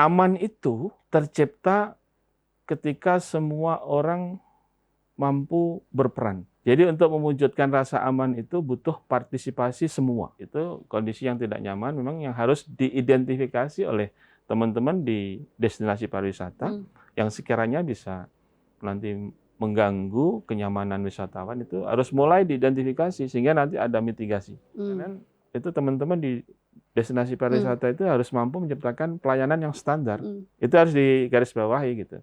aman itu tercipta ketika semua orang mampu berperan. Jadi untuk mewujudkan rasa aman itu butuh partisipasi semua. Itu kondisi yang tidak nyaman memang yang harus diidentifikasi oleh teman-teman di destinasi pariwisata yang sekiranya bisa nanti mengganggu kenyamanan wisatawan itu harus mulai diidentifikasi sehingga nanti ada mitigasi. Dan itu teman-teman di destinasi pariwisata itu harus mampu menciptakan pelayanan yang standar. Itu harus digarisbawahi gitu.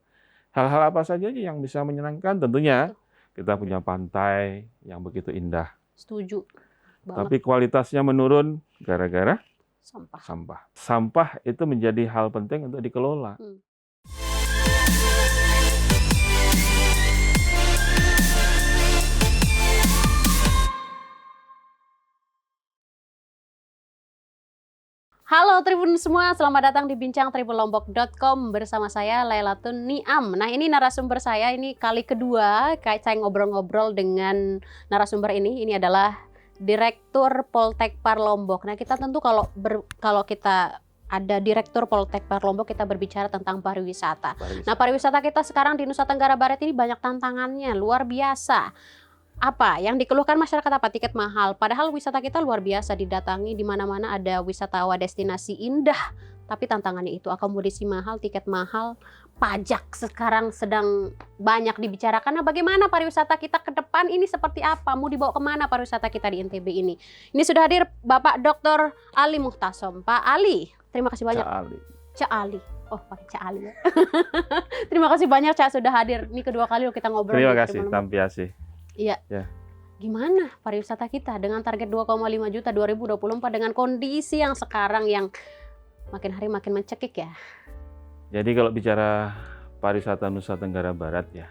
Hal-hal apa saja yang bisa menyenangkan tentunya kita punya pantai yang begitu indah. Setuju banget. Tapi kualitasnya menurun gara-gara sampah. Sampah itu menjadi hal penting untuk dikelola. Halo Tribun semua, selamat datang di bincangtribunlombok.com bersama saya Lailatun Niam. Nah ini narasumber saya, ini kali kedua saya ngobrol-ngobrol dengan narasumber ini. Ini adalah Direktur Poltekpar Lombok. Nah kita tentu kalau kita ada Direktur Poltekpar Lombok, kita berbicara tentang pariwisata. Nah pariwisata kita sekarang di Nusa Tenggara Barat ini banyak tantangannya, luar biasa. Apa yang dikeluhkan masyarakat apa? Tiket mahal. Padahal wisata kita luar biasa, didatangi di mana-mana ada wisatawan destinasi indah. Tapi tantangannya itu akomodasi mahal, tiket mahal, pajak sekarang sedang banyak dibicarakan. Nah, bagaimana pariwisata kita ke depan ini seperti apa? Mau dibawa kemana pariwisata kita di NTB ini? Ini sudah hadir Bapak Dr. Ali Muhtasom. Pak Ali, terima kasih banyak. Cak Ali. Oh, pakai Cak Ali ya. Terima kasih banyak Cak sudah hadir. Ini kedua kali kita ngobrol. Terima kasih, Tampiasi. Iya. Ya. Gimana pariwisata kita dengan target 2,5 juta 2024 dengan kondisi yang sekarang yang makin hari makin mencekik ya? Jadi kalau bicara pariwisata Nusa Tenggara Barat ya,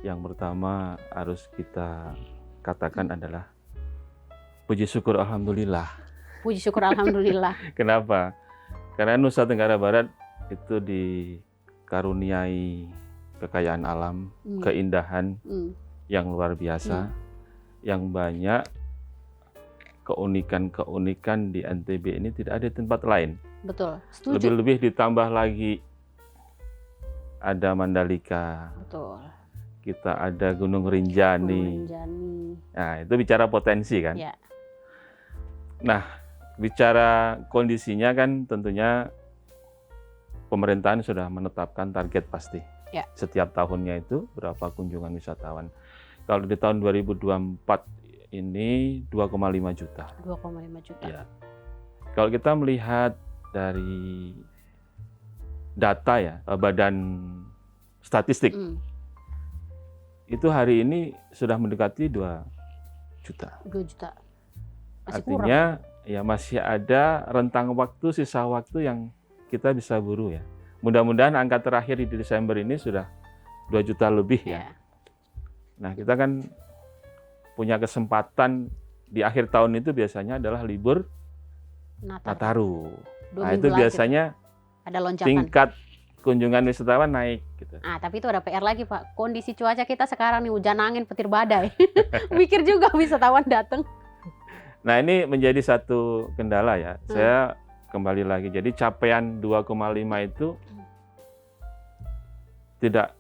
yang pertama harus kita katakan adalah puji syukur alhamdulillah. Puji syukur alhamdulillah. Kenapa? Karena Nusa Tenggara Barat itu dikaruniai kekayaan alam, keindahan yang luar biasa, yang banyak keunikan-keunikan di NTB ini tidak ada di tempat lain. Betul, setuju. Lebih-lebih ditambah lagi ada Mandalika. Betul. Kita ada Gunung Rinjani. Nah, itu bicara potensi kan. Ya. Nah, bicara kondisinya kan tentunya pemerintahan sudah menetapkan target pasti. Ya. Setiap tahunnya itu berapa kunjungan wisatawan. Kalau di tahun 2024 ini 2,5 juta. 2,5 juta. Ya. Kalau kita melihat dari data ya, Badan Statistik, itu hari ini sudah mendekati 2 juta. 2 juta. Masih artinya kurang. Ya masih ada rentang waktu, sisa waktu yang kita bisa buru ya. Mudah-mudahan angka terakhir di Desember ini sudah 2 juta lebih ya. Nah kita kan punya kesempatan di akhir tahun itu biasanya adalah libur Nataru. Nah itu biasanya ada lonjakan. Tingkat kunjungan wisatawan naik gitu. Tapi itu ada PR lagi Pak. Kondisi cuaca kita sekarang nih hujan angin petir badai. Mikir juga wisatawan datang. Nah ini menjadi satu kendala ya. Saya kembali lagi. Jadi capaian 2,5 itu tidak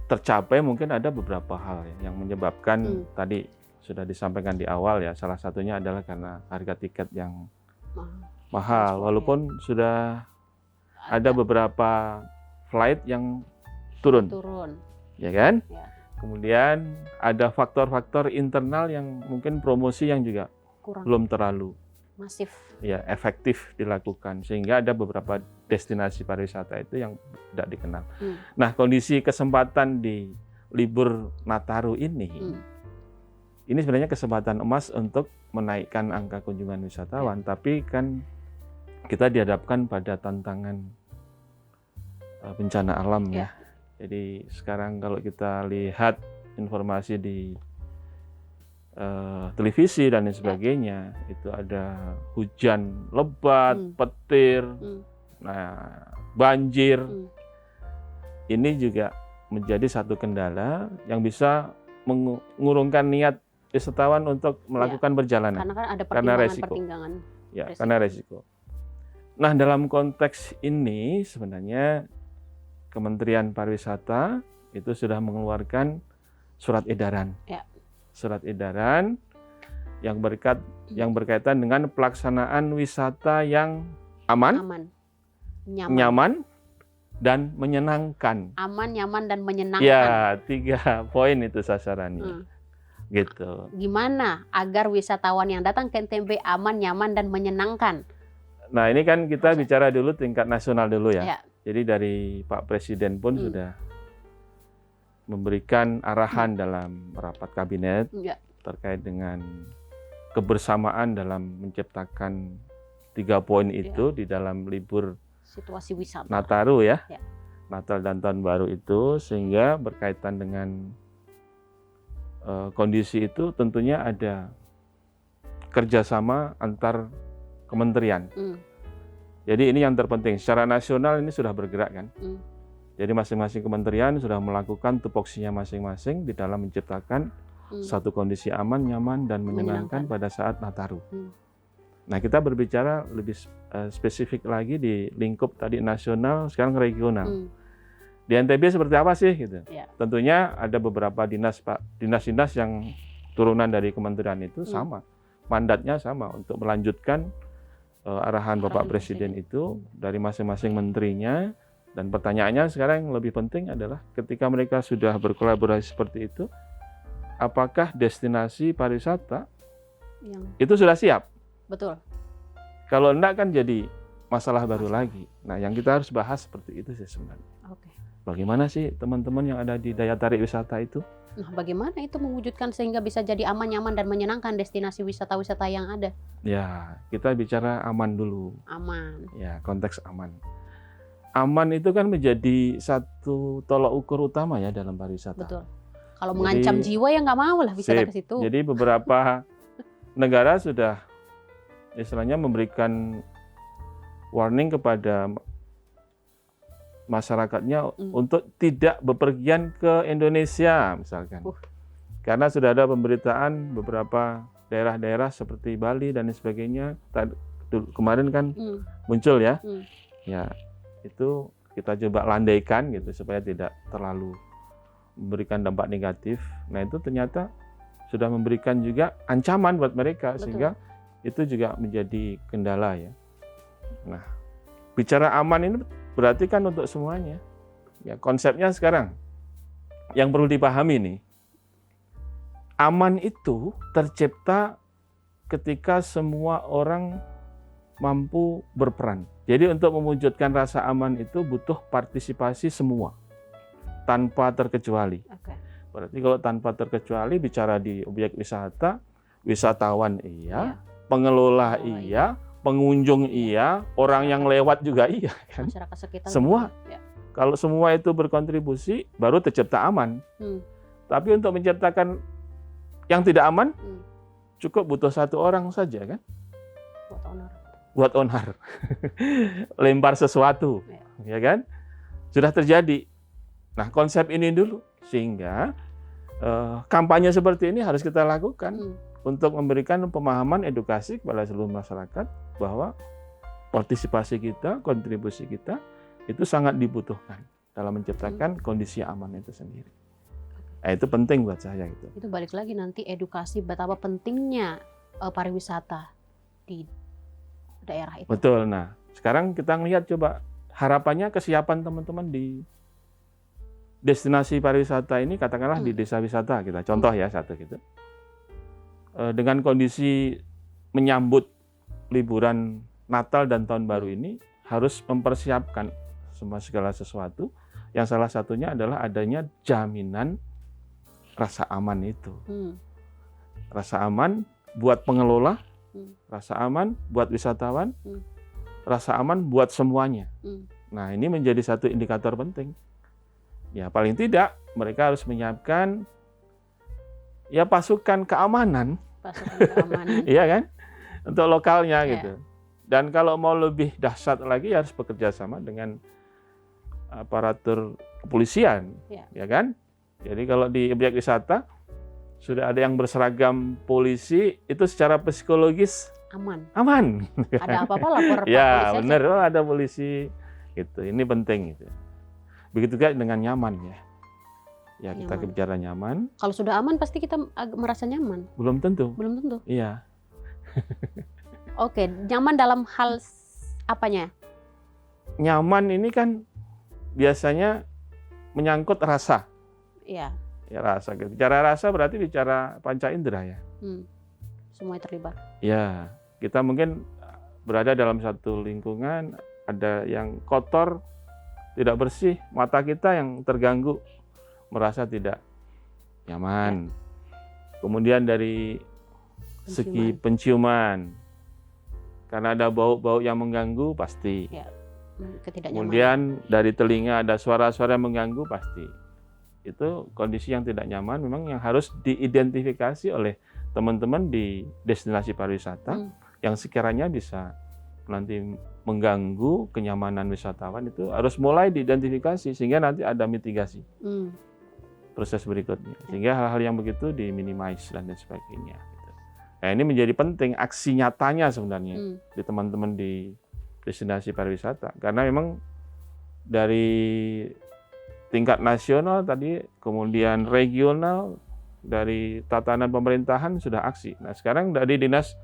tercapai, mungkin ada beberapa hal ya, yang menyebabkan tadi sudah disampaikan di awal ya. Salah satunya adalah karena harga tiket yang mahal. Walaupun sudah ada beberapa flight yang turun. Ya kan? Ya. Kemudian ada faktor-faktor internal yang mungkin promosi yang juga belum terlalu masif. Ya, efektif dilakukan sehingga ada beberapa destinasi pariwisata itu yang tidak dikenal. Nah, kondisi kesempatan di libur Nataru ini sebenarnya kesempatan emas untuk menaikkan angka kunjungan wisatawan, tapi kan kita dihadapkan pada tantangan bencana alam ya. Jadi sekarang kalau kita lihat informasi di televisi dan lain sebagainya, itu ada hujan lebat, petir, nah banjir. Ini juga menjadi satu kendala yang bisa mengurungkan niat wisatawan untuk melakukan perjalanan. Karena kan ada pertimbangan. resiko. Ya, karena resiko. Nah, dalam konteks ini sebenarnya Kementerian Pariwisata itu sudah mengeluarkan surat edaran. Ya. Surat edaran yang berkaitan dengan pelaksanaan wisata yang aman, nyaman, dan menyenangkan. Aman, nyaman, dan menyenangkan. Ya, 3 poin itu sasarannya. Gitu. Gimana agar wisatawan yang datang ke NTB aman, nyaman, dan menyenangkan? Nah, ini kan kita bicara dulu tingkat nasional dulu ya. Ya. Jadi dari Pak Presiden pun sudah memberikan arahan dalam rapat kabinet terkait dengan kebersamaan dalam menciptakan 3 poin itu di dalam libur situasi wisata Nataru ya. Natal dan Tahun Baru itu, sehingga berkaitan dengan kondisi itu tentunya ada kerjasama antar kementerian. Jadi ini yang terpenting. Secara nasional ini sudah bergerak kan. Jadi masing-masing kementerian sudah melakukan tupoksinya masing-masing di dalam menciptakan satu kondisi aman, nyaman, dan menyenangkan pada saat Nataru. Nah, kita berbicara lebih spesifik lagi di lingkup tadi nasional, sekarang regional. Di NTB seperti apa sih gitu? Tentunya ada beberapa dinas-dinas yang turunan dari kementerian itu sama, mandatnya sama untuk melanjutkan arahan Bapak Presiden itu dari masing-masing menterinya. Dan pertanyaannya sekarang yang lebih penting adalah ketika mereka sudah berkolaborasi seperti itu, apakah destinasi pariwisata itu sudah siap? Betul. Kalau enggak kan jadi masalah baru lagi. Nah, yang kita harus bahas seperti itu sih sebenarnya. Bagaimana sih teman-teman yang ada di daya tarik wisata itu? Nah, bagaimana itu mewujudkan sehingga bisa jadi aman, nyaman, dan menyenangkan destinasi wisata-wisata yang ada? Ya, kita bicara aman dulu. Aman. Ya, konteks aman. Aman itu kan menjadi satu tolak ukur utama ya dalam pariwisata. Betul. Kalau mengancam jiwa ya nggak mau lah wisata ke situ. Jadi beberapa negara sudah istilahnya memberikan warning kepada masyarakatnya untuk tidak bepergian ke Indonesia misalkan. Karena sudah ada pemberitaan beberapa daerah-daerah seperti Bali dan sebagainya. Kemarin kan muncul ya. Ya, itu kita coba landaikan gitu supaya tidak terlalu memberikan dampak negatif. Nah, itu ternyata sudah memberikan juga ancaman buat mereka. Betul. Sehingga itu juga menjadi kendala ya. Nah, bicara aman ini berarti kan untuk semuanya. Ya, konsepnya sekarang yang perlu dipahami nih, aman itu tercipta ketika semua orang mampu berperan. Jadi untuk mewujudkan rasa aman itu butuh partisipasi semua, tanpa terkecuali. Berarti kalau tanpa terkecuali bicara di objek wisata, wisatawan iya, pengelola iya, pengunjung iya, orang yang lewat juga iya kan. Masyarakat sekitar semua. Kalau semua itu berkontribusi, baru tercipta aman. Tapi untuk menciptakan yang tidak aman, cukup butuh 1 orang saja kan. Buat onar. Lempar sesuatu, ya kan? Sudah terjadi. Nah, konsep ini dulu. Sehingga kampanye seperti ini harus kita lakukan untuk memberikan pemahaman edukasi kepada seluruh masyarakat bahwa partisipasi kita, kontribusi kita itu sangat dibutuhkan dalam menciptakan kondisi aman itu sendiri. Nah, itu penting buat saya gitu. Itu balik lagi nanti edukasi betapa pentingnya pariwisata di daerah itu. Betul. Nah, sekarang kita ngelihat coba harapannya kesiapan teman-teman di destinasi pariwisata ini, katakanlah di desa wisata kita contoh ya satu gitu. Dengan kondisi menyambut liburan Natal dan Tahun Baru ini harus mempersiapkan segala sesuatu yang salah satunya adalah adanya jaminan rasa aman itu. Rasa aman buat pengelola, rasa aman buat wisatawan, rasa aman buat semuanya. Nah, ini menjadi satu indikator penting. Ya, paling tidak mereka harus menyiapkan ya pasukan keamanan. Iya kan? Untuk lokalnya gitu. Dan kalau mau lebih dahsyat lagi harus bekerja sama dengan aparatur kepolisian, ya kan? Jadi kalau di objek wisata sudah ada yang berseragam polisi, itu secara psikologis aman. Aman. Ada apa-apa lapor Pak Ya, polisi aja. benar. Oh, ada polisi. Gitu. Ini penting gitu. Begitu juga dengan nyaman ya. Ya, kita Nyaman. bicara nyaman, Kalau sudah aman pasti kita merasa nyaman. belum tentu. Belum tentu. Iya. Oke, nyaman dalam hal apanya? Nyaman ini kan biasanya menyangkut rasa. Iya. Ya, rasa. Bicara rasa berarti bicara panca indera ya. Semuanya terlibat. Ya, kita mungkin berada dalam satu lingkungan, ada yang kotor, tidak bersih, mata kita yang terganggu, merasa tidak nyaman. Kemudian dari segi penciuman, karena ada bau-bau yang mengganggu pasti. Ketidaknyamanan. Kemudian dari telinga ada suara-suara yang mengganggu pasti. Itu kondisi yang tidak nyaman memang yang harus diidentifikasi oleh teman-teman di destinasi pariwisata yang sekiranya bisa nanti mengganggu kenyamanan wisatawan, itu harus mulai diidentifikasi sehingga nanti ada mitigasi proses berikutnya, sehingga hal-hal yang begitu diminimize dan lain sebagainya. Nah, ini menjadi penting aksi nyatanya sebenarnya di teman-teman di destinasi pariwisata, karena memang dari tingkat nasional tadi, kemudian regional, dari tatanan pemerintahan sudah aksi. Nah, sekarang dari dinas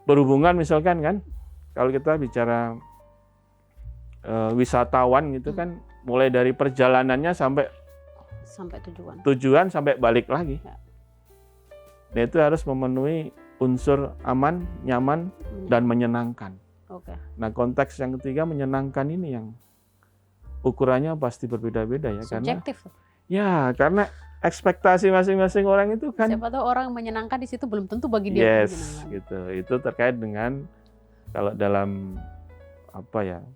perhubungan misalkan kan, kalau kita bicara wisatawan gitu kan, mulai dari perjalanannya sampai tujuan sampai balik lagi. Nah, itu harus memenuhi unsur aman, nyaman, dan menyenangkan. Nah, konteks yang ketiga menyenangkan ini yang ukurannya pasti berbeda-beda ya. Subjektif. Karena ekspektasi masing-masing orang itu kan. Siapa tahu orang menyenangkan di situ belum tentu bagi dia. Yes, gitu. Itu terkait dengan kalau dalam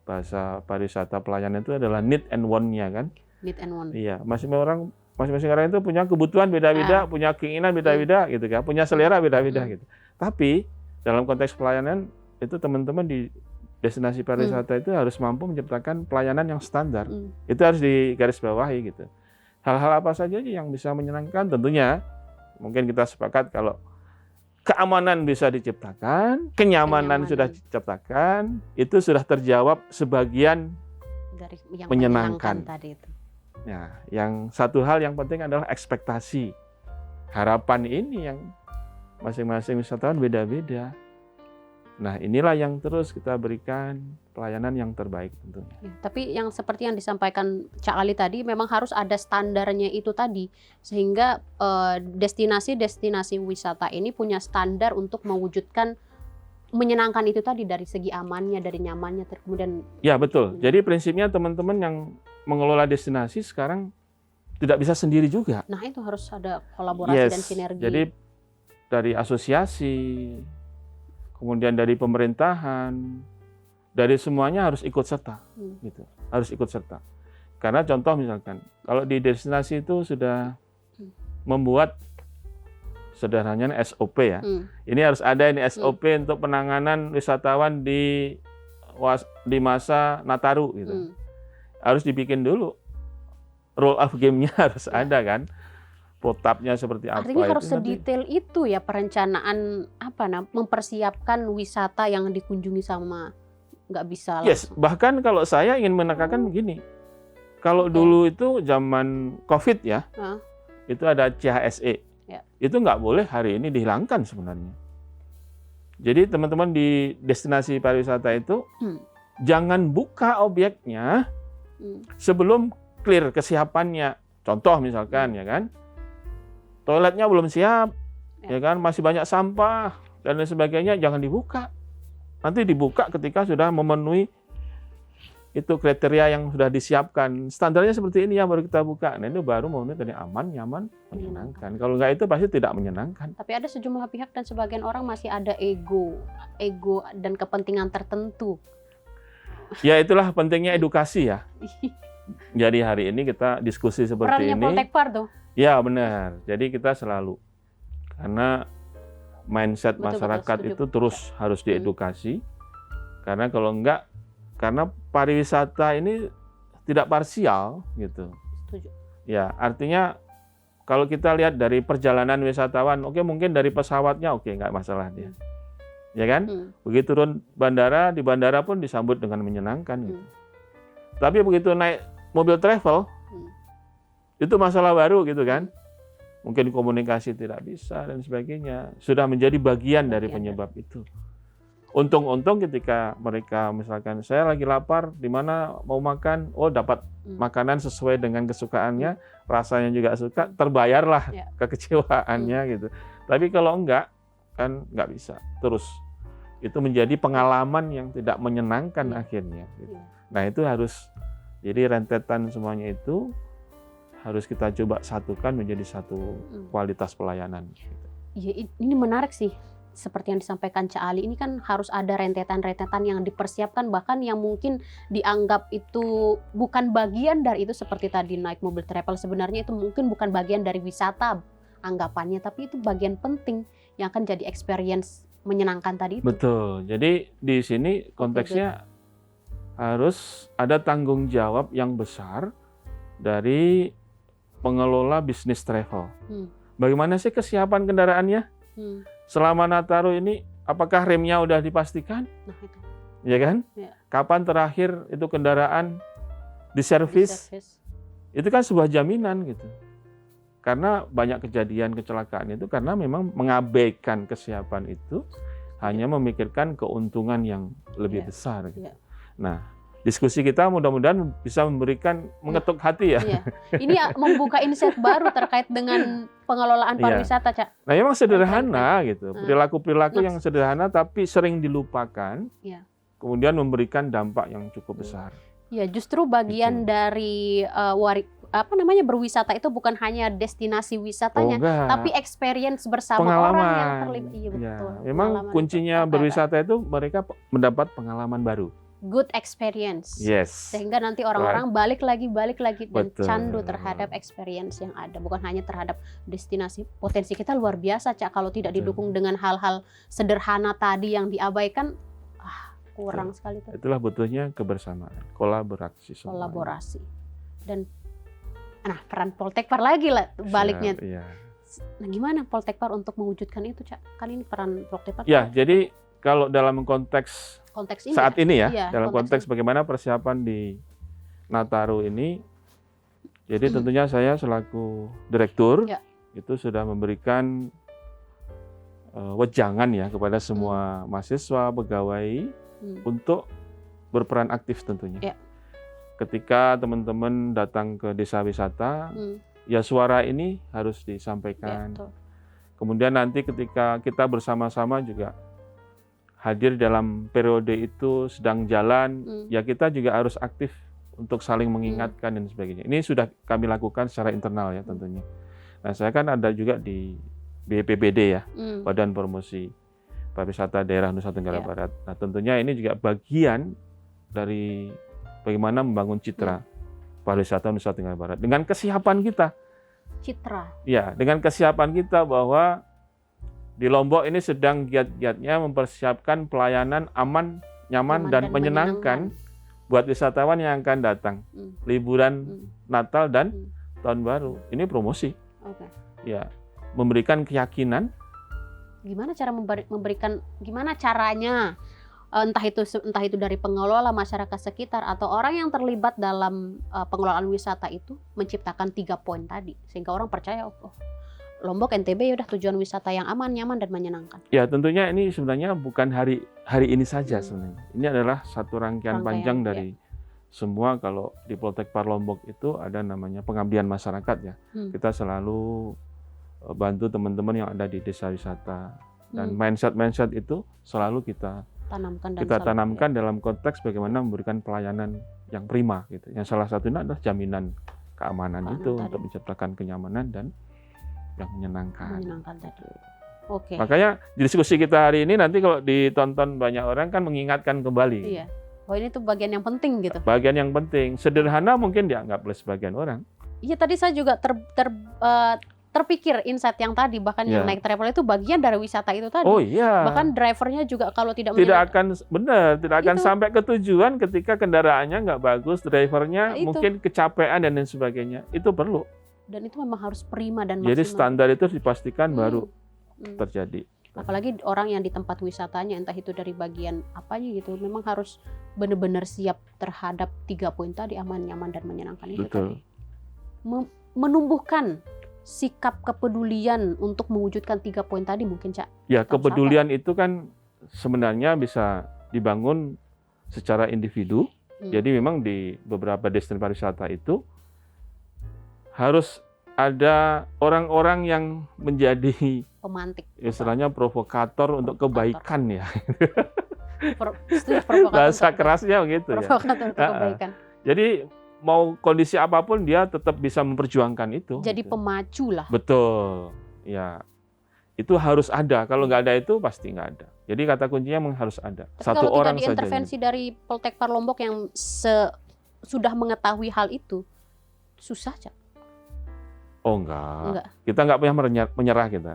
bahasa pariwisata pelayanan itu adalah need and want-nya kan. Need and want. Iya, masing-masing orang itu punya kebutuhan beda-beda, punya keinginan beda-beda gitu kan, punya selera beda-beda gitu. Tapi dalam konteks pelayanan itu teman-teman di destinasi pariwisata itu harus mampu menciptakan pelayanan yang standar. Itu harus digarisbawahi gitu. Hal-hal apa saja yang bisa menyenangkan, tentunya mungkin kita sepakat kalau keamanan bisa diciptakan, kenyamanan sudah diciptakan, itu sudah terjawab sebagian dari yang menyenangkan tadi itu. Ya, yang satu hal yang penting adalah ekspektasi. Harapan ini yang masing-masing wisatawan beda-beda. Nah, inilah yang terus kita berikan pelayanan yang terbaik tentunya. Tapi yang seperti yang disampaikan Cak Ali tadi, memang harus ada standarnya itu tadi, sehingga destinasi-destinasi wisata ini punya standar untuk mewujudkan menyenangkan itu tadi, dari segi amannya, dari nyamannya, kemudian. Ya, betul. Jadi prinsipnya teman-teman yang mengelola destinasi sekarang tidak bisa sendiri juga. Nah, itu harus ada kolaborasi dan sinergi. Jadi dari asosiasi, kemudian dari pemerintahan, dari semuanya harus ikut serta, gitu. Harus ikut serta. Karena contoh misalkan, kalau di destinasi itu sudah membuat sederhananya SOP ya. Ini harus ada ini SOP untuk penanganan wisatawan di masa Nataru gitu. Harus dibikin dulu. Rule of game-nya harus ada kan. Protapnya seperti apa. Artinya itu harus sedetail itu ya perencanaan mempersiapkan wisata yang dikunjungi sama nggak bisa langsung. Yes, bahkan kalau saya ingin menekankan begini. Kalau dulu itu zaman COVID ya, itu ada CHSE. Itu nggak boleh hari ini dihilangkan sebenarnya. Jadi teman-teman di destinasi pariwisata itu jangan buka objeknya sebelum clear kesiapannya. Contoh misalkan ya kan, toiletnya belum siap, ya kan, masih banyak sampah dan lain sebagainya, jangan dibuka. Nanti dibuka ketika sudah memenuhi itu kriteria yang sudah disiapkan. Standarnya seperti ini yang baru kita buka. Nah, itu baru memenuhi tadi aman, nyaman, menyenangkan. Kalau nggak itu pasti tidak menyenangkan. Tapi ada sejumlah pihak dan sebagian orang masih ada ego dan kepentingan tertentu. Ya, itulah pentingnya edukasi ya. Jadi hari ini kita diskusi seperti Perannya ini. Poltekpar tuh. Ya, benar. Jadi kita selalu, karena mindset masyarakat itu terus harus diedukasi. Karena kalau enggak, karena pariwisata ini tidak parsial gitu. Setuju. Ya, artinya kalau kita lihat dari perjalanan wisatawan, oke, mungkin dari pesawatnya oke, nggak masalah dia. ya kan? Begitu turun bandara, di bandara pun disambut dengan menyenangkan gitu. Tapi begitu naik mobil travel, itu masalah baru gitu kan? Mungkin komunikasi tidak bisa dan sebagainya. Sudah menjadi bagian dari penyebab itu. Untung-untung ketika mereka misalkan saya lagi lapar, di mana mau makan, oh dapat makanan sesuai dengan kesukaannya, rasanya juga suka, terbayarlah kekecewaannya gitu. Tapi kalau enggak, kan enggak bisa. Terus itu menjadi pengalaman yang tidak menyenangkan akhirnya. Gitu. Nah itu harus, jadi rentetan semuanya itu harus kita coba satukan menjadi satu kualitas pelayanan. Iya, ini menarik sih. Seperti yang disampaikan Cak Ali, ini kan harus ada rentetan-rentetan yang dipersiapkan, bahkan yang mungkin dianggap itu bukan bagian dari itu, seperti tadi naik mobil travel, sebenarnya itu mungkin bukan bagian dari wisata anggapannya, tapi itu bagian penting yang akan jadi experience menyenangkan tadi itu. Betul, jadi di sini konteksnya harus ada tanggung jawab yang besar dari pengelola bisnis travel. Bagaimana sih kesiapan kendaraannya? Selama Nataru ini, apakah remnya udah dipastikan? Nah, itu. Ya kan? Ya. Kapan terakhir itu kendaraan diservis? Itu kan sebuah jaminan gitu. Karena banyak kejadian kecelakaan itu karena memang mengabaikan kesiapan itu, hanya memikirkan keuntungan yang lebih besar. Gitu. Nah, diskusi kita mudah-mudahan bisa mengetuk hati ya. Iya. Ini membuka insight baru terkait dengan pengelolaan pariwisata, Cak. Nah, memang sederhana gitu. Perilaku-perilaku yang sederhana tapi sering dilupakan. Kemudian memberikan dampak yang cukup besar. Ya, justru bagian dari berwisata itu bukan hanya destinasi wisatanya, tapi experience bersama orang yang terlibat. Iya, betul. Memang kuncinya berwisata itu mereka mendapat pengalaman baru. Good experience. Yes. Sehingga nanti orang-orang balik lagi dan candu terhadap experience yang ada, bukan hanya terhadap destinasi. Potensi kita luar biasa, Cak, kalau tidak didukung dengan hal-hal sederhana tadi yang diabaikan, kurang sekali. Itulah butuhnya kebersamaan, kolaborasi. Dan peran Poltekpar lagi lah baliknya. Nah, gimana Poltekpar untuk mewujudkan itu, Cak? Kan ini peran Poltekpar. Ya, jadi kalau dalam konteks ini, saat ini dalam konteks bagaimana persiapan di Nataru ini, jadi tentunya saya selaku direktur itu sudah memberikan wejangan ya kepada semua mahasiswa, pegawai untuk berperan aktif tentunya. Ketika teman-teman datang ke desa wisata, ya suara ini harus disampaikan. Kemudian nanti ketika kita bersama-sama juga hadir dalam periode itu sedang jalan, ya kita juga harus aktif untuk saling mengingatkan dan sebagainya. Ini sudah kami lakukan secara internal ya tentunya. Nah, saya kan ada juga di BPBD ya, Badan Promosi Pariwisata Daerah Nusa Tenggara Barat. Nah, tentunya ini juga bagian dari bagaimana membangun citra pariwisata Nusa Tenggara Barat dengan kesiapan kita. Ya, dengan kesiapan kita bahwa di Lombok ini sedang giat-giatnya mempersiapkan pelayanan aman, nyaman dan menyenangkan buat wisatawan yang akan datang. Liburan Natal dan Tahun Baru. Ini promosi. Ya, memberikan keyakinan. Gimana cara gimana caranya? Entah itu dari pengelola, masyarakat sekitar, atau orang yang terlibat dalam pengelolaan wisata itu menciptakan 3 poin tadi sehingga orang percaya Lombok NTB udah tujuan wisata yang aman, nyaman dan menyenangkan. Ya, tentunya ini sebenarnya bukan hari ini saja sebenarnya. Ini adalah satu rangkaian panjang dari semua. Kalau di Poltekpar Lombok itu ada namanya pengabdian masyarakat ya. Kita selalu bantu teman-teman yang ada di desa wisata dan mindset itu selalu kita tanamkan dalam konteks bagaimana memberikan pelayanan yang prima gitu. Yang salah satunya adalah jaminan keamanan itu untuk menciptakan kenyamanan dan yang menyenangkan tadi. Makanya di diskusi kita hari ini nanti kalau ditonton banyak orang kan mengingatkan kembali. Iya. Ini tuh bagian yang penting gitu. Bagian yang penting. Sederhana mungkin dianggap oleh sebagian orang. Iya, tadi saya juga terpikir insight yang tadi, bahkan yang naik travel itu bagian dari wisata itu tadi. Oh iya. Bahkan drivernya juga kalau tidak akan sampai ke tujuan ketika kendaraannya nggak bagus, drivernya mungkin kecapean dan lain sebagainya. Itu perlu. Dan itu memang harus prima dan maksimal. Jadi standar itu dipastikan baru terjadi. Apalagi orang yang di tempat wisatanya, entah itu dari bagian apanya gitu, memang harus benar-benar siap terhadap 3 poin tadi, aman, nyaman, dan menyenangkan itu Betul. tadi. Menumbuhkan sikap kepedulian untuk mewujudkan 3 poin tadi mungkin, Cak. Ya, Harus kepedulian itu kan sebenarnya bisa dibangun secara individu. Jadi memang di beberapa destinasi pariwisata itu harus ada orang-orang yang menjadi pemantik, istilahnya provokator untuk kebaikan ya. Bahasa kerasnya begitu ya. Provokator untuk kebaikan. Jadi mau kondisi apapun dia tetap bisa memperjuangkan itu. Jadi gitu. pemacu lah. Betul. Ya. Itu harus ada. Kalau nggak ada itu pasti nggak ada. Jadi kata kuncinya memang harus ada. Tapi Satu kalau orang tidak saja. diintervensi dari Poltekpar Lombok yang sudah mengetahui hal itu, susah, Cak. Oh enggak. Enggak. Kita nggak punya menyerah kita.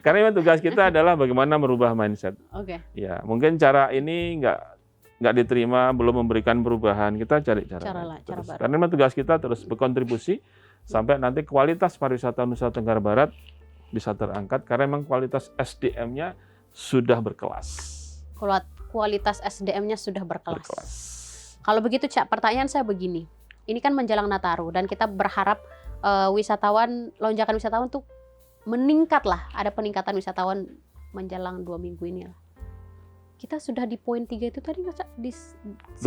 Karena memang tugas kita adalah bagaimana merubah mindset. Oke. Ya, mungkin cara ini nggak diterima, belum memberikan perubahan. Kita cari cara baru. Karena memang tugas kita terus berkontribusi sampai nanti kualitas pariwisata Nusa Tenggara Barat bisa terangkat karena memang kualitas SDM-nya sudah berkelas. Kualitas SDM-nya sudah berkelas. Kalau begitu, Cak, pertanyaan saya begini. Ini kan menjelang Nataru dan kita berharap lonjakan wisatawan tuh meningkat lah. Ada peningkatan wisatawan menjelang 2 minggu ini lah. Kita sudah di poin 3 itu tadi, Cak? 2,5?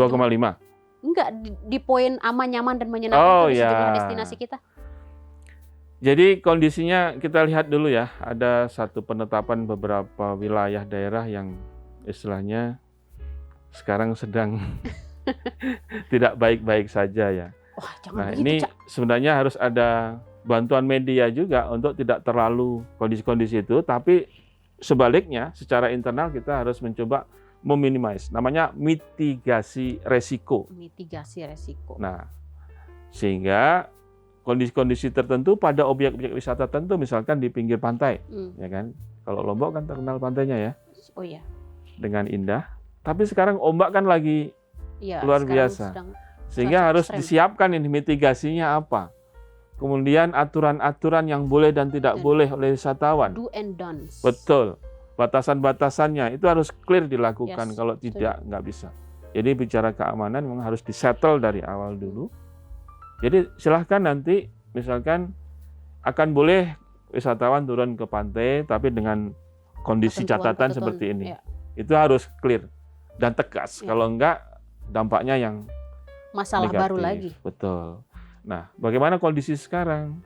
Enggak, di poin aman, nyaman, dan menyenangkan di sejumlah destinasi kita. Jadi kondisinya kita lihat dulu ya. Ada satu penetapan beberapa wilayah daerah yang istilahnya sekarang sedang tidak baik-baik saja ya. Wah, nah begitu, ini Cak. sebenarnya harus ada bantuan media juga untuk tidak terlalu kondisi-kondisi itu. Tapi sebaliknya secara internal kita harus mencoba meminimais. Namanya mitigasi resiko. Mitigasi resiko. Nah, sehingga kondisi-kondisi tertentu pada objek-objek wisata tertentu, misalkan di pinggir pantai, ya kan? Kalau Lombok kan terkenal pantainya ya. Oh iya. Dengan indah. Tapi sekarang ombak kan lagi luar biasa. Sehingga harus disiapkan ini mitigasinya apa. Kemudian aturan-aturan yang boleh dan tidak boleh oleh wisatawan. Do and don'ts. Betul. Batasan-batasannya itu harus clear dilakukan. Kalau tidak, nggak bisa. Jadi bicara keamanan memang harus disettle dari awal dulu. Jadi silahkan nanti misalkan akan boleh wisatawan turun ke pantai tapi dengan kondisi catatan seperti ini. Ya. Itu harus clear dan tegas. Ya. Kalau enggak dampaknya yang masalah negatif. Baru lagi. Betul. Nah, bagaimana kondisi sekarang?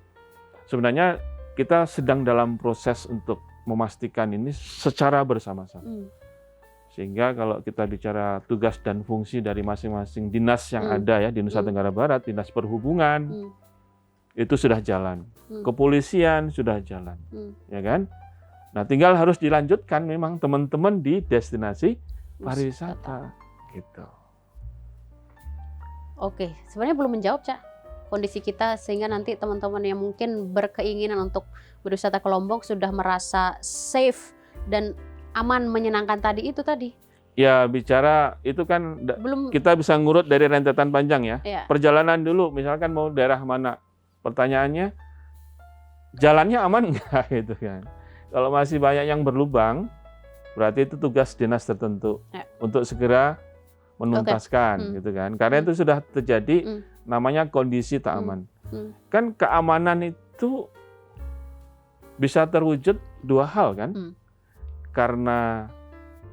Sebenarnya kita sedang dalam proses untuk memastikan ini secara bersama-sama. Sehingga kalau kita bicara tugas dan fungsi dari masing-masing dinas yang ada ya di Nusa Tenggara Barat, dinas perhubungan itu sudah jalan, kepolisian sudah jalan, ya kan? Nah, tinggal harus dilanjutkan memang teman-teman di destinasi pariwisata, gitu. Oke, sebenarnya belum menjawab, Cak, kondisi kita sehingga nanti teman-teman yang mungkin berkeinginan untuk berwisata ke Lombok sudah merasa safe dan aman, menyenangkan tadi. Ya, bicara itu kan belum, kita bisa ngurut dari rentetan panjang ya. Perjalanan dulu, misalkan mau daerah mana, pertanyaannya jalannya aman nggak gitu kan. Kalau masih banyak yang berlubang, berarti itu tugas dinas tertentu untuk segera menuntaskan gitu kan. Karena itu sudah terjadi namanya kondisi tak aman. Kan keamanan itu bisa terwujud 2 hal kan. Karena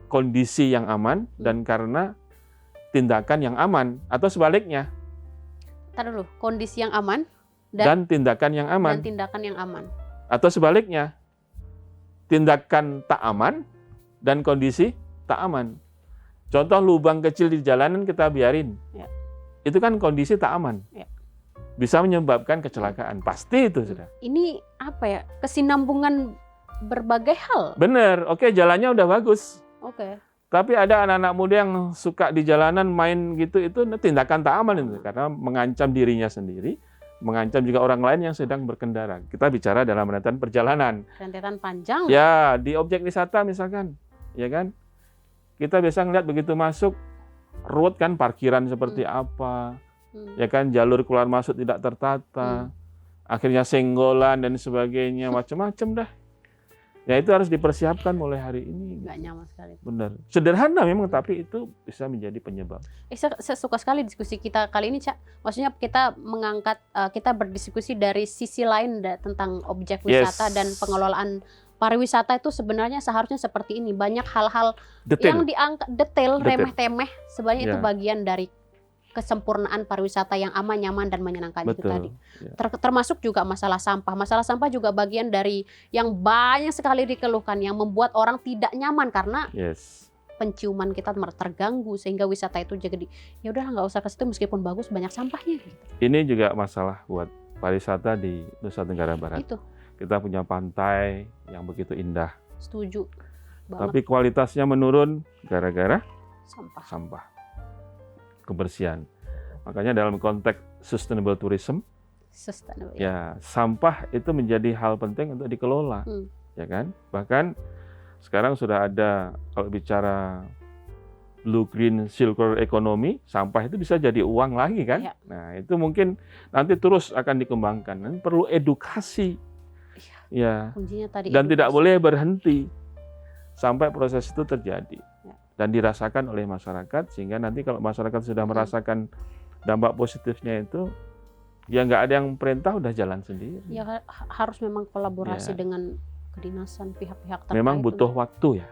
kondisi yang aman dan karena tindakan yang aman, atau sebaliknya. Ntar dulu, kondisi yang aman dan tindakan yang aman. Atau sebaliknya, tindakan tak aman dan kondisi tak aman. Contoh lubang kecil di jalanan kita biarin. Ya. Itu kan kondisi tak aman. Ya. Bisa menyebabkan kecelakaan. Pasti itu sudah. Ini apa ya? Kesinambungan berbagai hal. Bener, oke, jalannya udah bagus. Oke. Tapi ada anak-anak muda yang suka di jalanan main gitu, itu tindakan tak aman itu karena mengancam dirinya sendiri, mengancam juga orang lain yang sedang berkendara. Kita bicara dalam rentetan perjalanan. Rentetan panjang. Ya, di objek wisata misalkan, ya kan? Kita biasa ngeliat begitu masuk road kan parkiran seperti apa, ya kan, jalur keluar masuk tidak tertata, akhirnya senggolan dan sebagainya, macam-macam dah. Ya itu harus dipersiapkan mulai hari ini. Nggak nyaman sekali. Benar. Sederhana memang, tapi itu bisa menjadi penyebab. Saya suka sekali diskusi kita kali ini, Cak. Maksudnya kita mengangkat, kita berdiskusi dari sisi lain tentang objek wisata dan pengelolaan pariwisata itu sebenarnya seharusnya seperti ini. Banyak hal-hal yang diangkat detail, remeh-temeh, sebenarnya itu bagian dari kesempurnaan pariwisata yang aman, nyaman, dan menyenangkan. Betul. Itu tadi. Termasuk juga masalah sampah. Masalah sampah juga bagian dari yang banyak sekali dikeluhkan, yang membuat orang tidak nyaman karena penciuman kita terganggu, sehingga wisata itu jadi ya udahlah nggak usah ke situ meskipun bagus, banyak sampahnya. Ini juga masalah buat pariwisata di Nusa Tenggara Barat. Itu. Kita punya pantai yang begitu indah. Setuju banget. Tapi kualitasnya menurun gara-gara sampah. Kebersihan. Makanya dalam konteks sustainable tourism, ya sampah itu menjadi hal penting untuk dikelola, ya kan? Bahkan sekarang sudah ada, kalau bicara blue green circular economy, sampah itu bisa jadi uang lagi kan? Ya. Nah itu mungkin nanti terus akan dikembangkan. Nanti perlu edukasi, ya. Kuncinya tadi dan edukasi. Tidak boleh berhenti sampai proses itu terjadi. Ya. Dan dirasakan oleh masyarakat, sehingga nanti kalau masyarakat sudah merasakan dampak positifnya itu, ya nggak ada yang perintah, udah jalan sendiri. Ya harus memang kolaborasi dengan kedinasan, pihak-pihak terkait. Memang butuh waktu ya.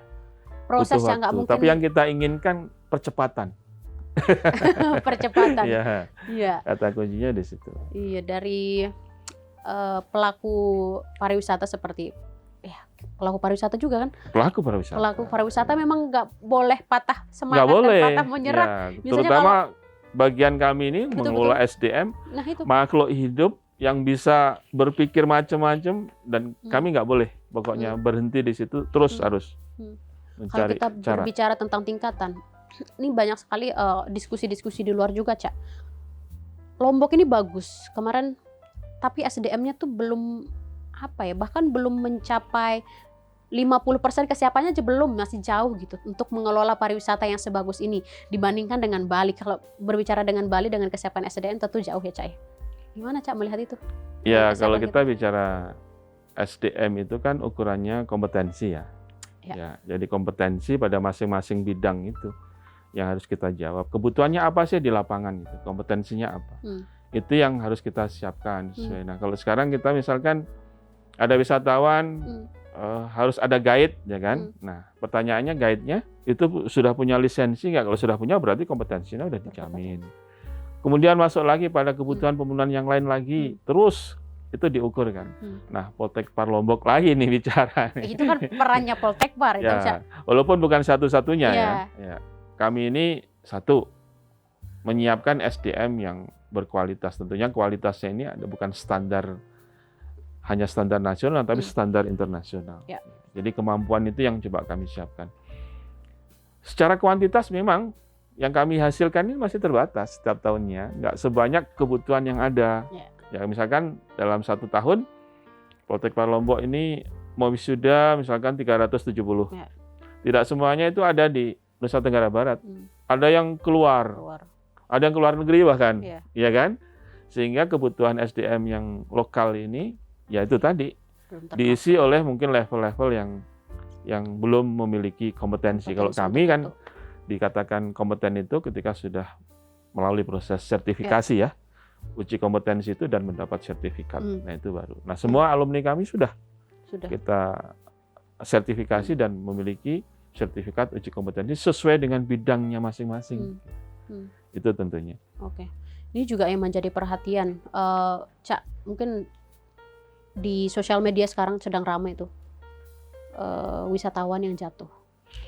Proses yang nggak mungkin. Tapi yang kita inginkan percepatan. Percepatan. Iya. Kata kuncinya di situ. Iya, dari pelaku pariwisata seperti pelaku pariwisata juga kan? Pelaku pariwisata memang nggak boleh patah semangat dan patah menyerah. Ya, terutama bagian kami ini mengelola SDM, makhluk hidup yang bisa berpikir macam-macam, dan kami nggak boleh pokoknya berhenti di situ, terus harus mencari cara. Kalau kita berbicara tentang tingkatan, ini banyak sekali diskusi-diskusi di luar juga, Cak. Lombok ini bagus kemarin, tapi SDM-nya tuh belum bahkan belum mencapai 50% kesiapannya aja belum, masih jauh gitu untuk mengelola pariwisata yang sebagus ini dibandingkan dengan Bali. Kalau berbicara dengan Bali dengan kesiapan SDM tentu jauh ya, Cak. Gimana, Cak, melihat itu? Ya, kalau kita bicara SDM itu kan ukurannya kompetensi ya. Jadi kompetensi pada masing-masing bidang itu yang harus kita jawab. Kebutuhannya apa sih di lapangan itu? Kompetensinya apa? Itu yang harus kita siapkan. Nah, kalau sekarang kita misalkan ada wisatawan, harus ada guide, ya kan? Nah, pertanyaannya guide-nya itu sudah punya lisensi nggak? Kalau sudah punya berarti kompetensinya udah dijamin. Kemudian masuk lagi pada kebutuhan pembangunan yang lain lagi, terus itu diukur kan. Nah, Poltekpar Lombok lagi nih bicara. Itu kan perannya Poltekpar itu. Ya, walaupun bukan satu-satunya ya. Kami ini menyiapkan SDM yang berkualitas. Tentunya kualitasnya ini ada bukan hanya standar nasional, tapi standar internasional. Jadi kemampuan itu yang coba kami siapkan. Secara kuantitas memang yang kami hasilkan ini masih terbatas setiap tahunnya, nggak sebanyak kebutuhan yang ada. Ya misalkan dalam 1 tahun, Poltekpar Lombok ini mau wisuda misalkan 370. Tidak semuanya itu ada di Nusa Tenggara Barat. Ada yang keluar. Ada yang keluar negeri bahkan, ya kan? Sehingga kebutuhan SDM yang lokal ini, ya itu tadi diisi oleh mungkin level-level yang belum memiliki kompetensi. Kalau kami kan dikatakan kompeten itu ketika sudah melalui proses sertifikasi ya, uji kompetensi itu dan mendapat sertifikat. Nah itu baru. Nah semua alumni kami sudah kita sertifikasi dan memiliki sertifikat uji kompetensi sesuai dengan bidangnya masing-masing. Itu tentunya. Oke. Ini juga yang menjadi perhatian, Cak, mungkin di sosial media sekarang sedang ramai itu wisatawan yang jatuh.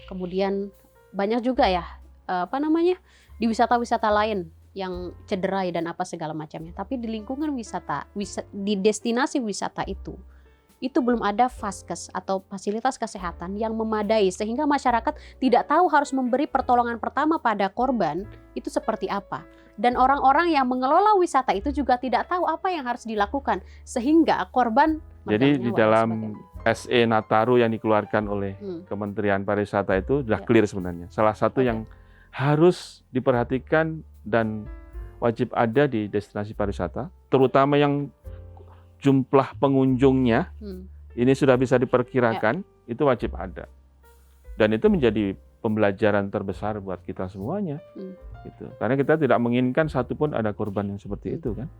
Kemudian banyak juga ya di wisata-wisata lain yang cederai dan apa segala macamnya. Tapi di lingkungan wisata, di destinasi wisata itu belum ada vaskes atau fasilitas kesehatan yang memadai sehingga masyarakat tidak tahu harus memberi pertolongan pertama pada korban itu seperti apa. Dan orang-orang yang mengelola wisata itu juga tidak tahu apa yang harus dilakukan sehingga korban. Jadi di dalam SE Nataru yang dikeluarkan oleh Kementerian Pariwisata itu sudah clear sebenarnya. Salah satu yang harus diperhatikan dan wajib ada di destinasi pariwisata, terutama yang jumlah pengunjungnya ini sudah bisa diperkirakan. itu wajib ada. Dan itu menjadi pembelajaran terbesar buat kita semuanya. Gitu. Karena kita tidak menginginkan satupun ada korban yang seperti itu kan.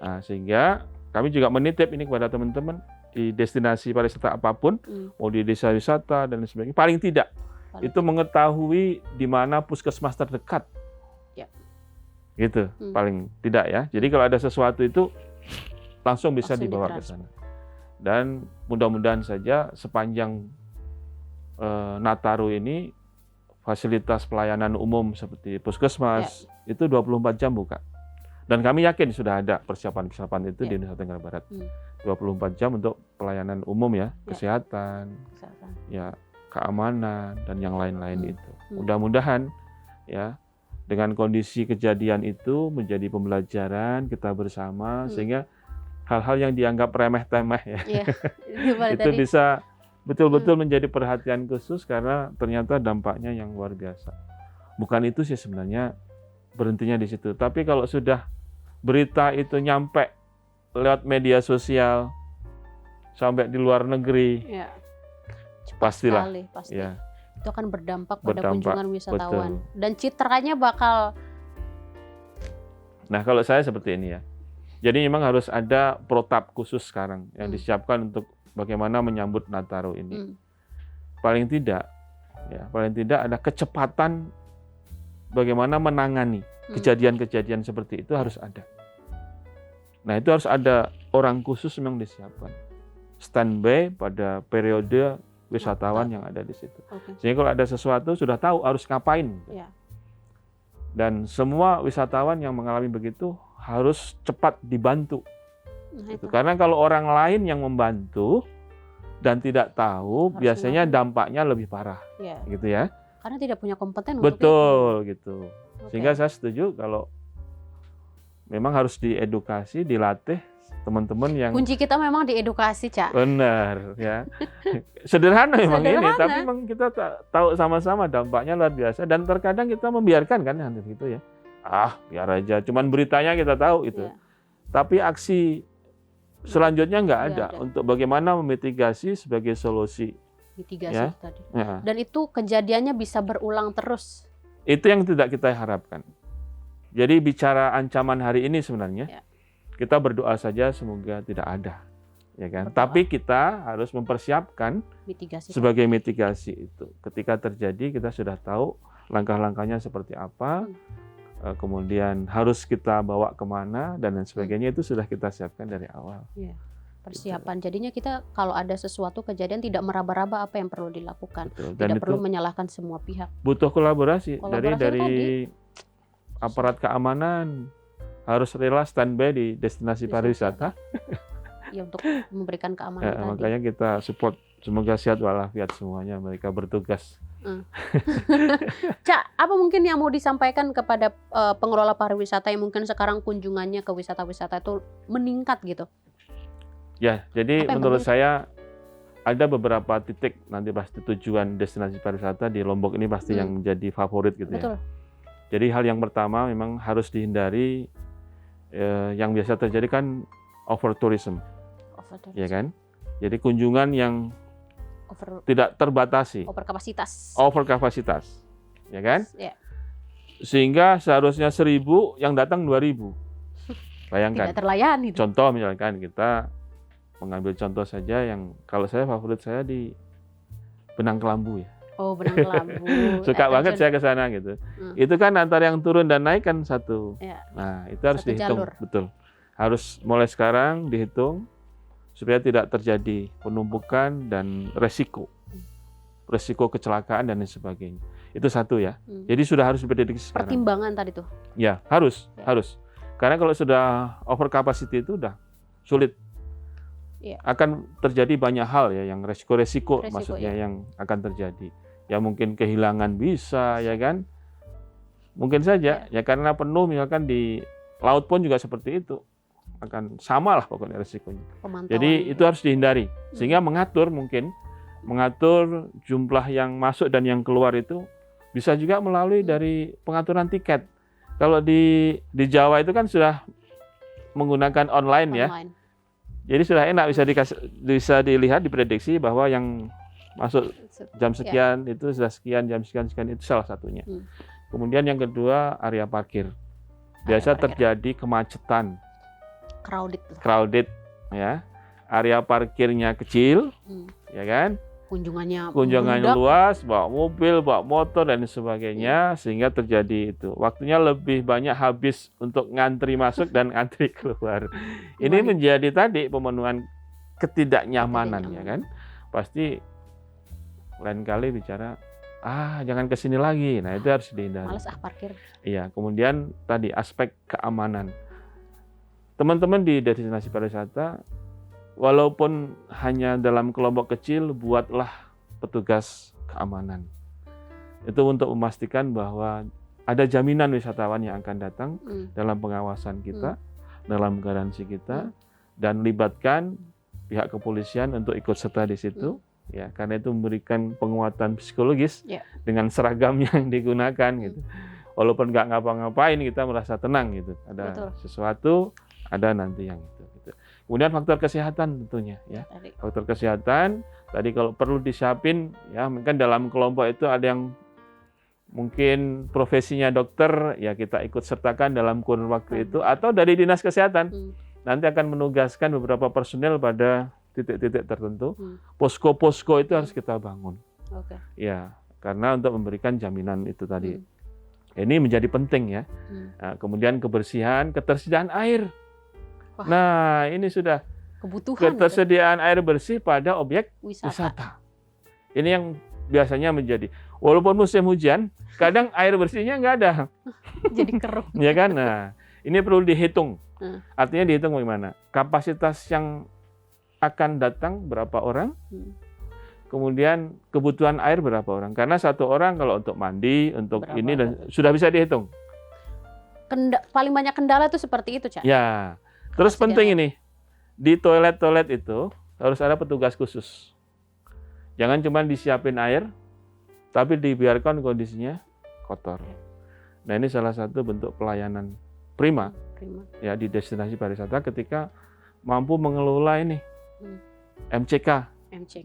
Nah, sehingga kami juga menitip ini kepada teman-teman di destinasi pariwisata apapun, mau di desa wisata dan lain sebagainya, paling tidak itu mengetahui di mana puskesmas terdekat. Ya. Gitu, paling tidak ya. Jadi kalau ada sesuatu itu langsung bisa dibawa ke sana. Dan mudah-mudahan saja sepanjang Nataru ini fasilitas pelayanan umum seperti puskesmas itu 24 jam buka. Dan kami yakin sudah ada persiapan-persiapan itu di Nusa Tenggara Barat. 24 jam untuk pelayanan umum ya, kesehatan, ya keamanan dan yang lain-lain itu. Mudah-mudahan ya dengan kondisi kejadian itu menjadi pembelajaran kita bersama sehingga hal-hal yang dianggap remeh-temeh ya, itu bisa betul-betul menjadi perhatian khusus karena ternyata dampaknya yang luar biasa. Bukan itu sih sebenarnya berhentinya di situ. Tapi kalau sudah berita itu nyampe lewat media sosial sampai di luar negeri, pastilah, pasti. Ya, itu akan berdampak pada kunjungan wisatawan. Betul. Dan citranya bakal. Nah kalau saya seperti ini ya. Jadi memang harus ada protap khusus sekarang yang disiapkan untuk bagaimana menyambut Nataru ini. Paling tidak ada kecepatan bagaimana menangani kejadian-kejadian seperti itu harus ada. Nah itu harus ada orang khusus memang disiapkan. Standby pada periode wisatawan yang ada di situ. Sehingga kalau ada sesuatu sudah tahu harus ngapain. Dan semua wisatawan yang mengalami begitu harus cepat dibantu. Gitu. Karena kalau orang lain yang membantu dan tidak tahu, biasanya dampaknya lebih parah, gitu ya. Karena tidak punya kompeten. Betul, gitu. Sehingga saya setuju kalau memang harus diedukasi, dilatih teman-teman yang. Kunci kita memang diedukasi, Cak. Benar, ya. Sederhana memang ini, tapi memang kita tahu sama-sama dampaknya luar biasa dan terkadang kita membiarkan kan hampir gitu ya. Biar aja, cuman beritanya kita tahu itu. Tapi aksi selanjutnya nggak ada untuk bagaimana memitigasi sebagai solusi. Mitigasi tadi. Dan itu kejadiannya bisa berulang terus. Itu yang tidak kita harapkan. Jadi bicara ancaman hari ini sebenarnya, kita berdoa saja semoga tidak ada, ya kan? Tapi kita harus mempersiapkan sebagai mitigasi itu. Ketika terjadi kita sudah tahu langkah-langkahnya seperti apa. Kemudian harus kita bawa kemana dan lain sebagainya itu sudah kita siapkan dari awal. Persiapan. Gitu. Jadinya kita kalau ada sesuatu kejadian tidak meraba-raba apa yang perlu dilakukan. Dan tidak perlu menyalahkan semua pihak. Butuh kolaborasi dari aparat keamanan harus rela standby di destinasi pariwisata. Ya untuk memberikan keamanan tadi. Makanya kita support semoga sehat walafiat semuanya mereka bertugas. Cak, apa mungkin yang mau disampaikan kepada pengelola pariwisata yang mungkin sekarang kunjungannya ke wisata-wisata itu meningkat gitu? Ya, jadi menurut saya ada beberapa titik nanti pasti tujuan destinasi pariwisata di Lombok ini pasti yang menjadi favorit gitu. Betul. Ya. Jadi hal yang pertama memang harus dihindari yang biasa terjadi kan over tourism. Ya kan? Jadi kunjungan yang tidak terbatasi. Over kapasitas. Ya kan? Sehingga seharusnya 1.000 yang datang 2.000. Bayangkan. Tidak terlayani. Contoh misalkan kita mengambil contoh saja yang kalau saya favorit saya di Benang Kelambu ya. Oh, Benang Kelambu. Suka banget saya ke sana gitu. Itu kan antara yang turun dan naik kan satu. Nah, itu harus dihitung. Betul. Harus mulai sekarang dihitung supaya tidak terjadi penumpukan dan resiko kecelakaan dan lain sebagainya. Itu satu ya. Jadi sudah harus diprediksi sekarang. Pertimbangan tadi tuh. Ya, harus. Karena kalau sudah over capacity itu udah sulit. Akan terjadi banyak hal ya yang resiko maksudnya yang akan terjadi. Ya mungkin kehilangan bisa ya kan. Mungkin saja ya karena penuh misalkan di laut pun juga seperti itu. Akan sama lah pokoknya resikonya. Jadi itu harus dihindari. Sehingga mengatur jumlah yang masuk dan yang keluar itu bisa juga melalui dari pengaturan tiket. Kalau di Jawa itu kan sudah menggunakan online. Ya. Jadi sudah enak bisa dilihat diprediksi bahwa yang masuk jam sekian, itu sudah sekian, jam sekian, itu salah satunya. Kemudian yang kedua, area parkir. Biasa terjadi kemacetan. Crowded, ya. Area parkirnya kecil, ya kan? Kunjungannya luas, bawa mobil, bawa motor dan sebagainya, sehingga terjadi itu. Waktunya lebih banyak habis untuk ngantri masuk dan ngantri keluar. Ini menjadi tadi pemenuhan ketidaknyamanan, ya kan? Pasti lain kali bicara, jangan kesini lagi. Nah, itu harus dihindari. Males parkir. Iya, kemudian tadi aspek keamanan. Teman-teman di destinasi pariwisata, walaupun hanya dalam kelompok kecil, buatlah petugas keamanan. Itu untuk memastikan bahwa ada jaminan wisatawan yang akan datang dalam pengawasan kita, dalam garansi kita, dan libatkan pihak kepolisian untuk ikut serta di situ. Ya, karena itu memberikan penguatan psikologis dengan seragam yang digunakan gitu. Walaupun nggak ngapa-ngapain, kita merasa tenang gitu. Ada sesuatu, ada nanti yang itu. Kemudian faktor kesehatan tentunya, ya. Faktor kesehatan tadi kalau perlu disiapin, ya mungkin dalam kelompok itu ada yang mungkin profesinya dokter, ya kita ikut sertakan dalam kurun waktu itu, atau dari dinas kesehatan nanti akan menugaskan beberapa personel pada titik-titik tertentu. Posko-posko itu harus kita bangun, ya karena untuk memberikan jaminan itu tadi. Ini menjadi penting, ya. Nah, kemudian kebersihan, ketersediaan air. Nah, ini sudah kebutuhan ketersediaan air bersih pada objek wisata. Ini yang biasanya menjadi, walaupun musim hujan, kadang air bersihnya nggak ada. Jadi keruh. Ya kan? Nah, ini perlu dihitung. Artinya dihitung bagaimana? Kapasitas yang akan datang berapa orang? Kemudian kebutuhan air berapa orang? Karena satu orang kalau untuk mandi, untuk berapa ini dan sudah bisa dihitung. Paling banyak kendala itu seperti itu, Cak. Ya. Terus penting ini, di toilet-toilet itu harus ada petugas khusus. Jangan cuma disiapin air, tapi dibiarkan kondisinya kotor. Nah, ini salah satu bentuk pelayanan prima. Ya di destinasi pariwisata ketika mampu mengelola ini MCK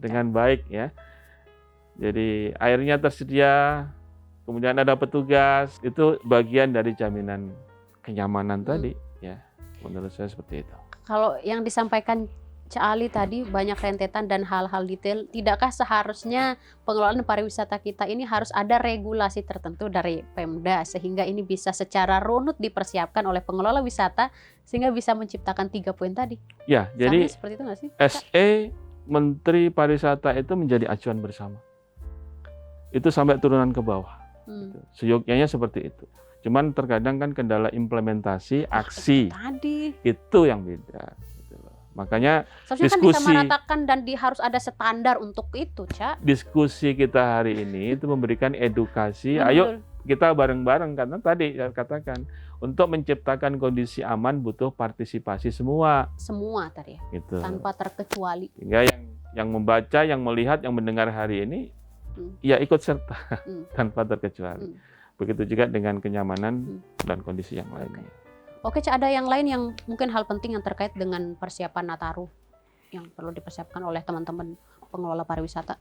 dengan baik, ya. Jadi airnya tersedia, kemudian ada petugas, itu bagian dari jaminan kenyamanan tadi, ya. Menurut saya seperti itu. Kalau yang disampaikan Cak Ali tadi banyak rentetan dan hal-hal detail, tidakkah seharusnya pengelolaan pariwisata kita ini harus ada regulasi tertentu dari Pemda sehingga ini bisa secara runut dipersiapkan oleh pengelola wisata sehingga bisa menciptakan 3 poin tadi? Ya, jadi seperti itu nggak sih? SE Menteri Pariwisata itu menjadi acuan bersama. Itu sampai turunan ke bawah. Seyogyanya seperti itu. Cuman terkadang kan kendala implementasi, aksi, itu yang beda. Makanya diskusi kan disamaratakan dan harus ada standar untuk itu, Cak. Diskusi kita hari ini itu memberikan edukasi. Ayo kita bareng-bareng, karena tadi saya katakan untuk menciptakan kondisi aman butuh partisipasi semua. Semua tadi, gitu. Tanpa terkecuali. Sehingga yang membaca, yang melihat, yang mendengar hari ini, ya ikut serta tanpa terkecuali. Begitu juga dengan kenyamanan dan kondisi yang lainnya. Oke, Cak, ada yang lain yang mungkin hal penting yang terkait dengan persiapan Nataru yang perlu dipersiapkan oleh teman-teman pengelola pariwisata?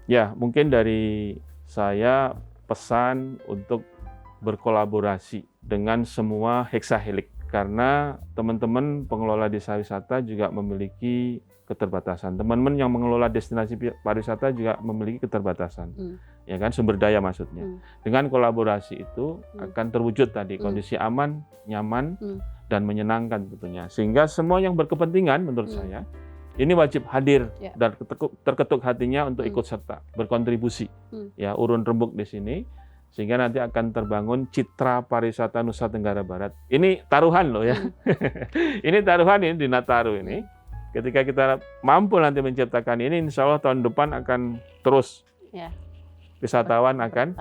Ya, mungkin dari saya pesan untuk berkolaborasi dengan semua heksahelik. Karena teman-teman pengelola desa wisata juga memiliki keterbatasan. Teman-teman yang mengelola destinasi pariwisata juga memiliki keterbatasan. Ya kan, sumber daya maksudnya. Dengan kolaborasi itu akan terwujud tadi kondisi aman, nyaman, dan menyenangkan tentunya. Sehingga semua yang berkepentingan menurut saya ini wajib hadir dan terketuk hatinya untuk ikut serta, berkontribusi. Ya, urun rembuk di sini sehingga nanti akan terbangun citra pariwisata Nusa Tenggara Barat. Ini taruhan loh, ya. Ini taruhan ini di Nataru ini. Ketika kita mampu nanti menciptakan ini, insya Allah tahun depan akan terus wisatawan akan.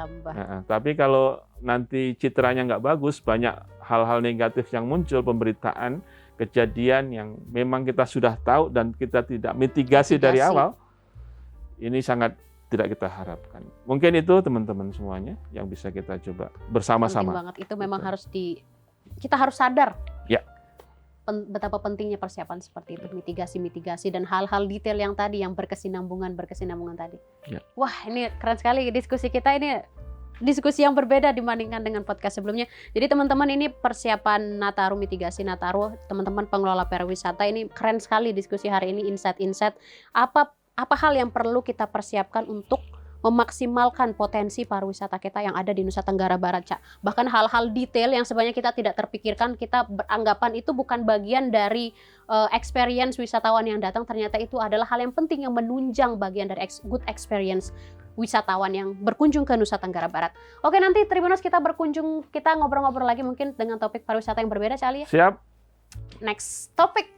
Tapi kalau nanti citranya nggak bagus, banyak hal-hal negatif yang muncul, pemberitaan, kejadian yang memang kita sudah tahu dan kita tidak mitigasi dari awal, ini sangat tidak kita harapkan. Mungkin itu teman-teman semuanya yang bisa kita coba bersama-sama. Penting banget, itu memang harus kita harus sadar. Ya. betapa pentingnya persiapan seperti itu, mitigasi dan hal-hal detail yang tadi yang berkesinambungan tadi. Ya. Wah, ini keren sekali diskusi kita ini. Diskusi yang berbeda dibandingkan dengan podcast sebelumnya. Jadi teman-teman, ini persiapan Nataru, mitigasi Nataru, teman-teman pengelola pariwisata, ini keren sekali diskusi hari ini, insight apa hal yang perlu kita persiapkan untuk memaksimalkan potensi pariwisata kita yang ada di Nusa Tenggara Barat, Cak. Bahkan hal-hal detail yang sebenarnya kita tidak terpikirkan, kita beranggapan itu bukan bagian dari experience wisatawan yang datang, ternyata itu adalah hal yang penting yang menunjang bagian dari good experience wisatawan yang berkunjung ke Nusa Tenggara Barat. Oke, nanti Tribuners kita ngobrol-ngobrol lagi mungkin dengan topik pariwisata yang berbeda, Cak Ali. Siap. Next topik.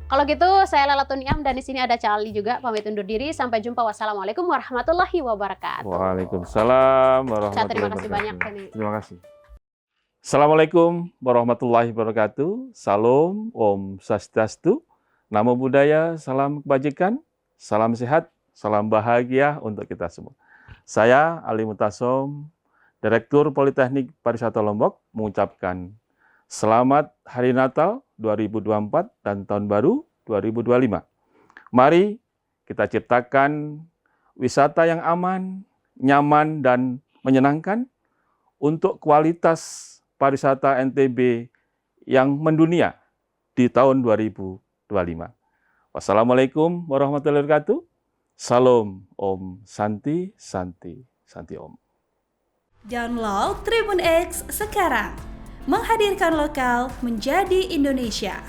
Kalau gitu, saya Lailatun Niam dan di sini ada Cak Ali juga, pamit undur diri. Sampai jumpa. Wassalamualaikum warahmatullahi wabarakatuh. Waalaikumsalam warahmatullahi wabarakatuh. Terima kasih banyak. Terima kasih. Assalamualaikum warahmatullahi wabarakatuh. Salam, Om Swastiastu, Namo Buddhaya, salam kebajikan, salam sehat, salam bahagia untuk kita semua. Saya Ali Mutasom, Direktur Politeknik Pariwisata Lombok, mengucapkan selamat Hari Natal 2024 dan Tahun Baru 2025. Mari kita ciptakan wisata yang aman, nyaman, dan menyenangkan untuk kualitas pariwisata NTB yang mendunia di tahun 2025. Wassalamualaikum warahmatullahi wabarakatuh. Salam, Om Santi, Santi, Santi Om. Download Tribun X sekarang. Menghadirkan lokal menjadi Indonesia.